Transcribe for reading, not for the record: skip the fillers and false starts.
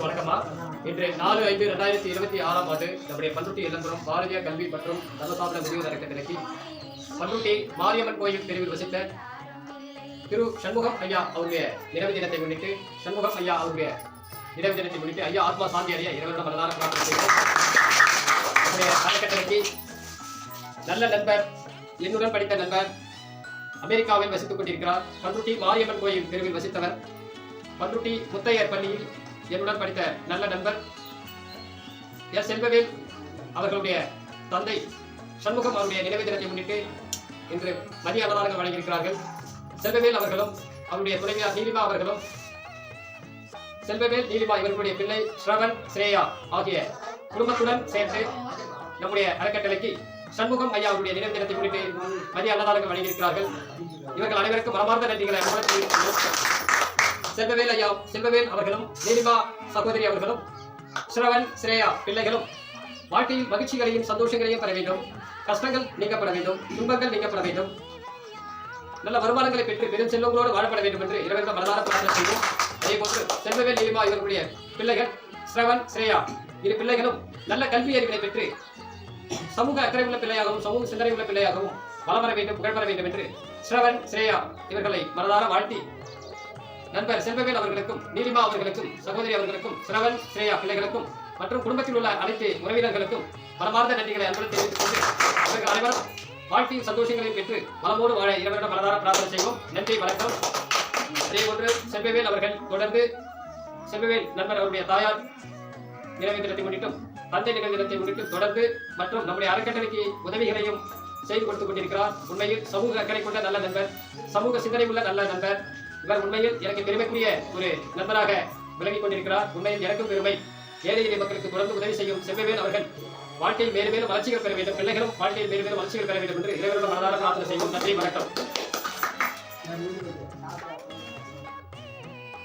வணக்கம்மா. இன்று 4/5/2026 ஆண்டு நம்முடைய பண்ருட்டி இளம்புரம் பாரதிய கல்வி மற்றும் தர்மசாஸ்திர முதியோர் அறக்கட்டளைக்கு பண்ருட்டி மாரியம்மன் கோயில் தெருவில் வசித்த திரு சண்முகம் ஐயா அவருடைய நினைவு தினத்தை முன்னிட்டு ஐயா ஆத்மா சாந்தி அடைய இறைவனிடம் மனதார பிரார்த்தனை செய்கிறோம். நம்முடைய அறக்கட்டளைக்கு நல்ல நண்பர், என்னுடன் படித்த நண்பர், அமெரிக்காவில் வசித்துக் கொண்டிருக்கிறார். பண்ருட்டி மாரியம்மன் கோயில் தெருவில் வசித்தவர். பண்ருட்டி முத்தையர் பள்ளியில் என்னுடன் படித்த நல்ல நண்பர் எஸ். செல்வவேல் அவர்களுடைய தந்தை சண்முகம் அவருடைய நினைவு தினத்தை முன்னிட்டு இன்று மதிய அன்னதானங்கள் வழங்கியிருக்கிறார்கள். செல்வவேல் அவர்களும் அவருடைய துணைவியார் நீலிமா அவர்களும், செல்வவேல் நீலிமா இவர்களுடைய பிள்ளை ஸ்ரவன் ஸ்ரேயா ஆகிய குடும்பத்துடன் சேர்ந்து நம்முடைய அறக்கட்டளைக்கு சண்முகம் ஐயா அவருடைய நினைவு தினத்தை முன்னிட்டு மதிய அன்னதானங்கள் வழங்கியிருக்கிறார்கள். இவர்கள் அனைவருக்கும் மனமார்ந்த நன்றிகளை செல்வவேல் அவர்களும் நீலிமா சகோதரி அவர்களும் ஸ்ரவன் ஸ்ரேயா பிள்ளைகளும் வாழ்க்கையில் மகிழ்ச்சிகளையும் சந்தோஷங்களையும் பெற வேண்டும், கஷ்டங்கள் நீக்கப்பட வேண்டும், துன்பங்கள் நீக்கப்பட வேண்டும், நல்ல வருமானங்களை பெற்று பெரும் செல்வங்களோடு வாழப்பட வேண்டும் என்று இறைவனிடம் மனதார பிரார்த்தனை செய்வோம். அதே போன்று செல்வவேல் நீலிமா இவர்களுடைய பிள்ளைகள் ஸ்ரவன் ஸ்ரேயா இரு பிள்ளைகளும் நல்ல கல்வி அறிவினை பெற்று சமூக அக்கறை உள்ள பிள்ளையாகவும் சமூக சிந்தனை உள்ள பிள்ளையாகவும் வளம் வர வேண்டும், புகழ் பெற வேண்டும் என்று ஸ்ரவன் ஸ்ரேயா இவர்களை மனதார வாழ்த்தி நண்பர் செல்வவேல் அவர்களுக்கும் நீலிமா அவர்களுக்கும் சகோதரி அவர்களுக்கும் ஸ்ரவன் ஸ்ரேயா பிள்ளைகளுக்கும் மற்றும் குடும்பத்தில் உள்ள அனைத்து உறவினர்களுக்கும் மனமார்ந்த நன்றிகளை அன்புடன் தெரிவித்துக் கொண்டு அவர்கள் அனைவரும் வாழ்க்கையின் சந்தோஷங்களையும் பெற்று வளமோடு வாழ இறைவனிடம் மனதார பிரார்த்தனை செய்வோம். நன்றி, வணக்கம். அதேபோன்று செல்வவேல் அவர்கள் தொடர்ந்து செல்வவேல் நண்பர் அவருடைய தாயார் நினைவு தினத்தை முன்னிட்டும் தந்தை நினைவு தினத்தை முன்னிட்டும் தொடர்ந்து மற்றும் நம்முடைய அறக்கட்டளைக்கு உதவிகளையும் செய்து கொடுத்துக் கொண்டிருக்கிறார். உண்மையில் சமூக அக்கறை கொண்ட நல்ல நண்பர், சமூக சிந்தனை உள்ள நல்ல நண்பர். இவர் உண்மையில் எனக்கு பெருமைக்குரிய ஒரு நண்பராக விளங்கிக் கொண்டிருக்கிறார். உண்மையில் எனக்கும் பெருமை. ஏழை எளிய மக்களுக்கு தொடர்ந்து உதவி செய்யும் செல்வவேல் அவர்கள் வாழ்க்கையில் மேலும் மேலும் வளர்ச்சிகள் பெற வேண்டும், பிள்ளைகளும் வாழ்க்கையில் மேலும் மேலும் வளர்ச்சிகள் பெற வேண்டும் என்று இறைவனிடம் மனதார பிரார்த்தனை செய்வோம். நன்றி, வணக்கம்.